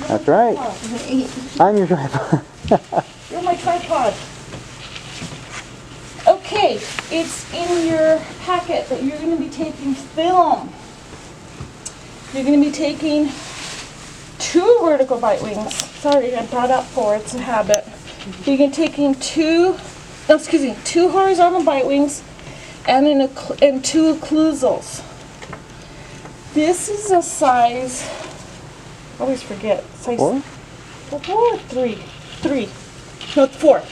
That's right. I'm your tripod. You're my tripod. Okay, it's in your packet that you're going to be taking film. You're going to be taking 2 vertical bite wings. Sorry, I brought up 4. It's a habit. You're going to be taking 2 horizontal bite wings and 2 occlusals. This is a size, I always forget, size 4? 4 or 3? 3. No, 4.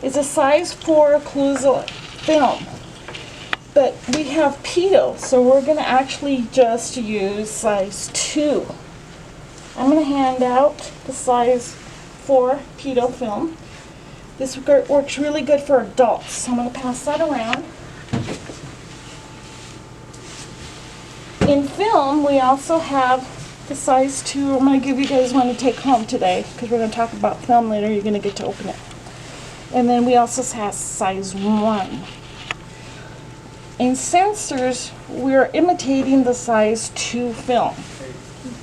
It's a size 4 occlusal film. But we have Pedo, so we're going to actually just use size 2. I'm going to hand out the size 4 Pedo film. This works really good for adults, so I'm going to pass that around. In film, we also have the size 2. I'm going to give you guys one to take home today, because we're going to talk about film later. You're going to get to open it. And then we also have size 1. In sensors, we're imitating the size 2 film.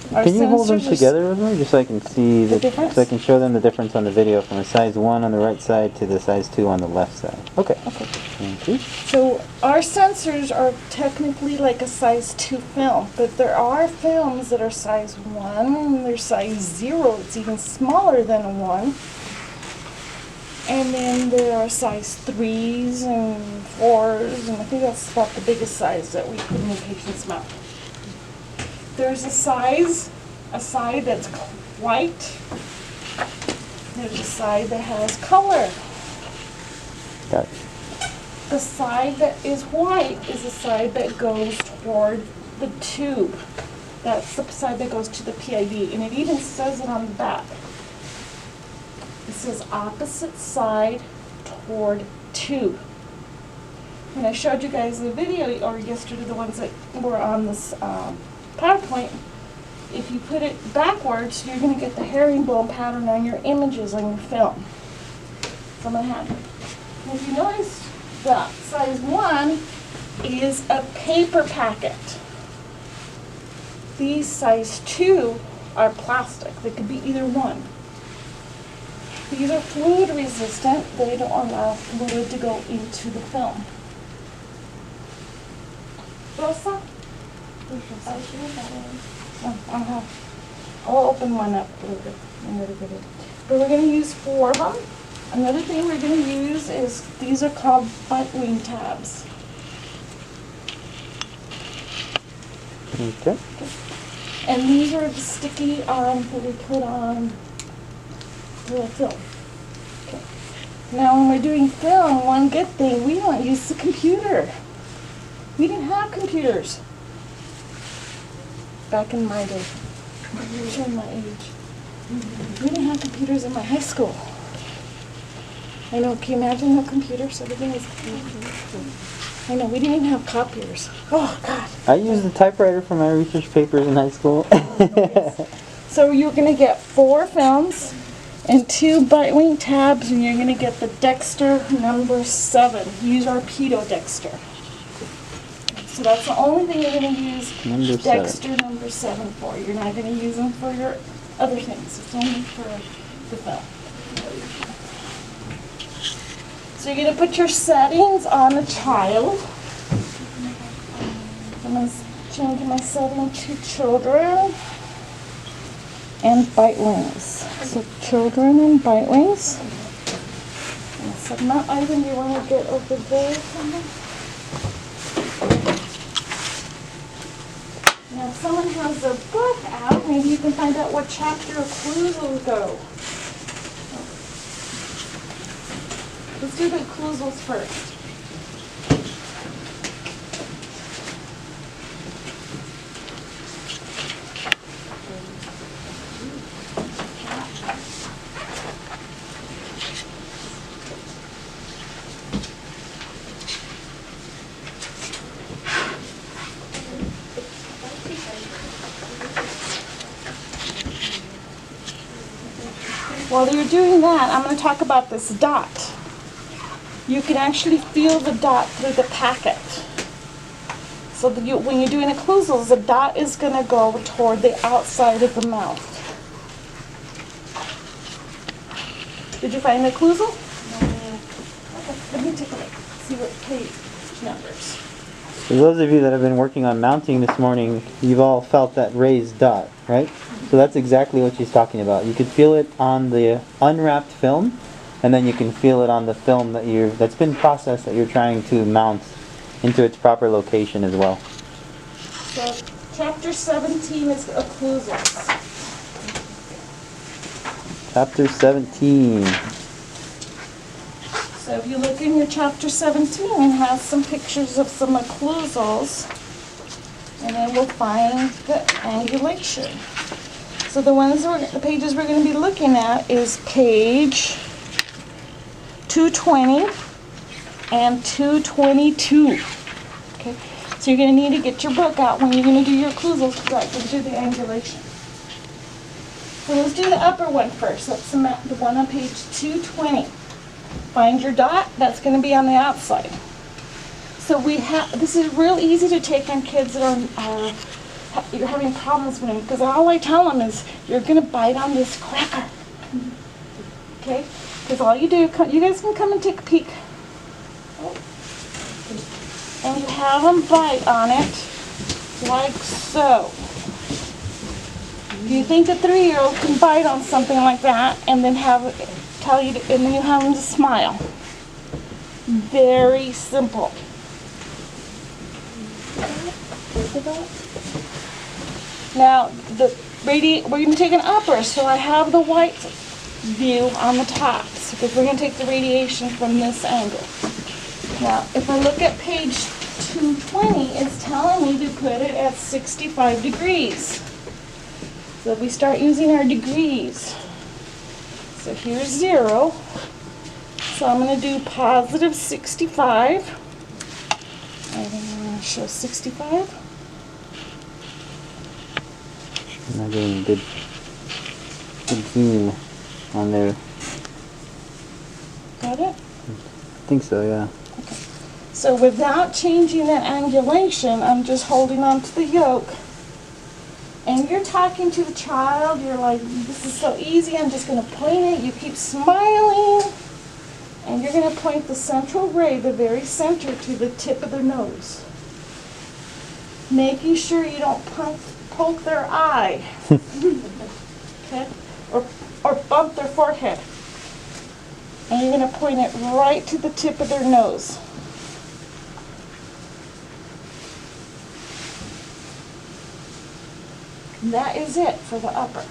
Can you hold them together with me, just so I can see the difference? So I can show them the difference on the video from a size 1 on the right side to the size 2 on the left side. Okay. Okay. Thank you. So our sensors are technically like a size 2 film, but there are films that are size 1 and they're size 0. It's even smaller than a 1. And then there are size 3s and 4s, and I think that's about the biggest size that we put in the patient's mouth. There's a side that's white. There's a side that has color. Got it. The side that is white is the side that goes toward the tube. That's the side that goes to the PID, and it even says it on the back. It says opposite side toward tube. When I showed you guys the video, or yesterday the ones that were on this PowerPoint, if you put it backwards, you're going to get the herringbone pattern on your images on your film. So I'm going to have it. And if you notice, the size 1 is a paper packet. These size 2 are plastic. They could be either one. These are fluid resistant. They don't allow fluid to go into the film. Rosa? I'll open one up a little bit. But we're going to use 4 of them. Another thing we're going to use is, these are called bite wing tabs. Okay. And these are the sticky that we put on the film. Okay. Now when we're doing film, one good thing, we don't use the computer. We didn't have computers back in my day. You're showing my age. We didn't have computers in my high school. I know, can you imagine no computers? Everything was I know, we didn't even have copiers. Oh, God. I used the typewriter for my research papers in high school. So you're going to get 4 films and 2 bite wing tabs, and you're going to get the Dexter number 7. Use our Pedo Dexter. So that's the only thing you're going to use Dexter number 7 for. You're not going to use them for your other things. It's only for the film. So you're going to put your settings on the child. I'm going to change my setting to children and bite wings. So children and bite wings. So now, Ivan, you want to get over there? Now, if someone has their book out, maybe you can find out what chapter Occlusals go. Let's do the Occlusals first. While you're doing that, I'm going to talk about this dot. You can actually feel the dot through the packet. So that when you're doing occlusals, the dot is going to go toward the outside of the mouth. Did you find the occlusal? Okay, let me take a look, see what page numbers. For those of you that have been working on mounting this morning, you've all felt that raised dot, right? So that's exactly what she's talking about. You could feel it on the unwrapped film, and then you can feel it on the film that's been processed that you're trying to mount into its proper location as well. So chapter 17 is occlusals. Chapter 17. So if you look in your chapter 17, it has some pictures of some occlusals, and then we'll find the angulation. So the pages we're going to be looking at is page 220 and 222. Okay, so you're going to need to get your book out when you're going to do your occlusals to do the angulation. So let's do the upper one first. That's the one on page 220. Find your dot. That's going to be on the outside. So this is real easy to take on kids that are you're having problems with them, because all I tell them is you're going to bite on this cracker. Okay? Because all you do, you guys can come and take a peek. And you have them bite on it like so. Do you think a 3-year-old can bite on something like that and then and then you have them to smile? Very simple. Now, we're going to take an upper, so I have the white view on the top, because we're going to take the radiation from this angle. Now, if I look at page 220, it's telling me to put it at 65 degrees. So we start using our degrees. So here's 0. So I'm going to do positive 65. I'm going to show 65. I'm not getting good zoom on there. Got it? I think so, yeah. Okay. So without changing that angulation, I'm just holding on to the yoke. And you're talking to the child, you're like, this is so easy, I'm just going to point it. You keep smiling, and you're going to point the central ray, the very center, to the tip of their nose. Making sure you don't poke their eye, okay, or bump their forehead. And you're going to point it right to the tip of their nose. And that is it for the upper.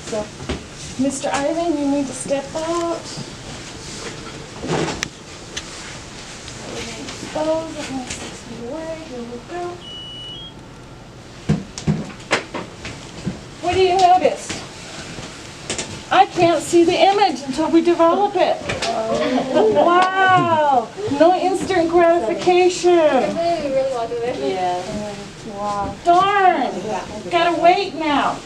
So, Mr. Ivan, you need to step out. Expose, I'm going to 6 feet away. Here we go. What do you notice? I can't see the image until we develop it. Wow! No instant gratification. Yeah. Wow. Darn! Gotta wait now.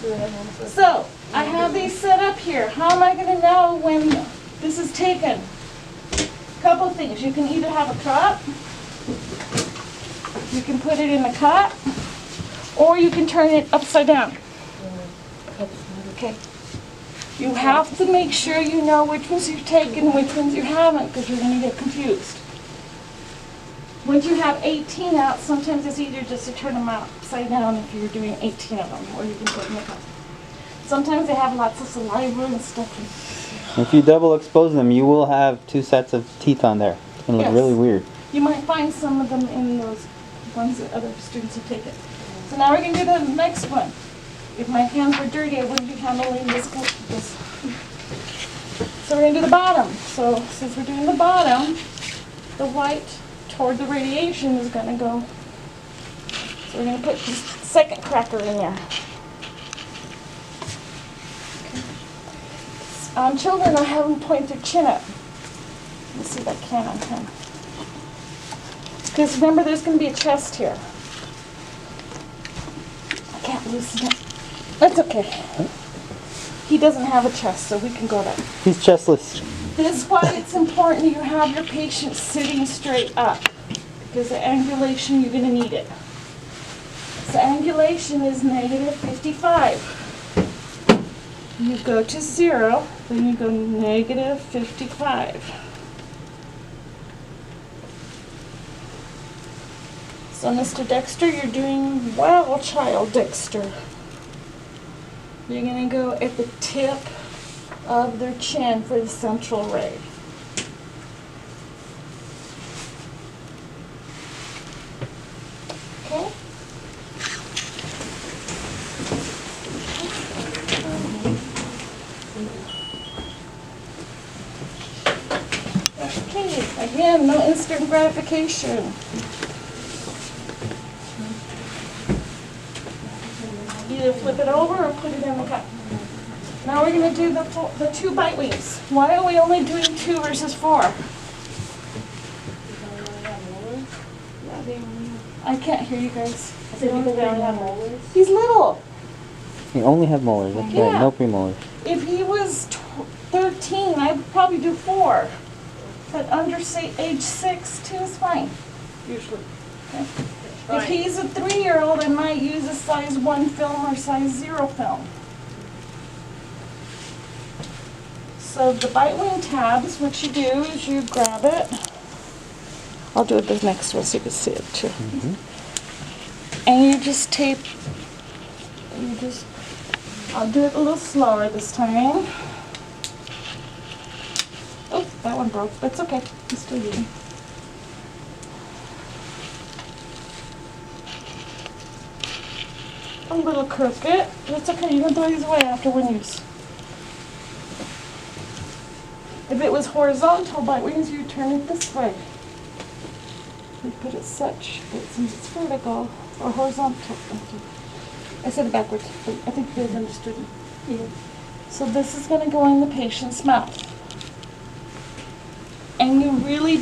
So, I have these set up here. How am I going to know when this is taken? Couple things. You can either have a cup, you can put it in the cup, or you can turn it upside down. Okay. You have to make sure you know which ones you've taken and which ones you haven't, because you're going to get confused. Once you have 18 out, sometimes it's easier just to turn them upside down if you're doing 18 of them, or you can put them in the cup. Sometimes they have lots of saliva and stuff. If you double expose them, you will have 2 sets of teeth on there. It's going to look really weird. You might find some of them in those ones that other students have taken. So now we're going to do the next one. If my hands were dirty, I wouldn't be handling this. So we're going to do the bottom. So since we're doing the bottom, the white toward the radiation is going to go. So we're going to put the second cracker in there. On children, I have them point their chin up. Let me see if I can on him. Because remember, there's going to be a chest here. I can't loosen it. That's okay. He doesn't have a chest, so we can go there. He's chestless. This is why it's important you have your patient sitting straight up. Because the angulation, you're going to need it. So angulation is negative 55. You go to 0, then you go negative 55. So, Mr. Dexter, you're doing well, child Dexter. You're going to go at the tip of their chin for the central ray. Okay? Okay, again, no instant gratification. Either flip it over or put it in the cup. Now we're going to do the 2 bite wings. Why are we only doing 2 versus 4? I can't hear you guys. I said because they only have molars. He's little. You only have molars, that's right, Yeah. no premolars. If he was 13, I'd probably do 4. But under, say, age 6, 2 is fine, usually. Okay. If he's a 3-year-old, I might use a size 1 film or size 0 film. So the bite wing tabs, what you do is you grab it. I'll do it the next one so you can see it too. And you just tape, I'll do it a little slower this time. Oh, that one broke, but it's okay. I'm still using. A little crooked. That's okay. You can throw these away after one use. If it was horizontal bite wings, you turn it this way. You put it such, but since it's vertical or horizontal, I said it backwards, but I think you guys understood it. Yeah. So this is going to go in the patient's mouth. And you really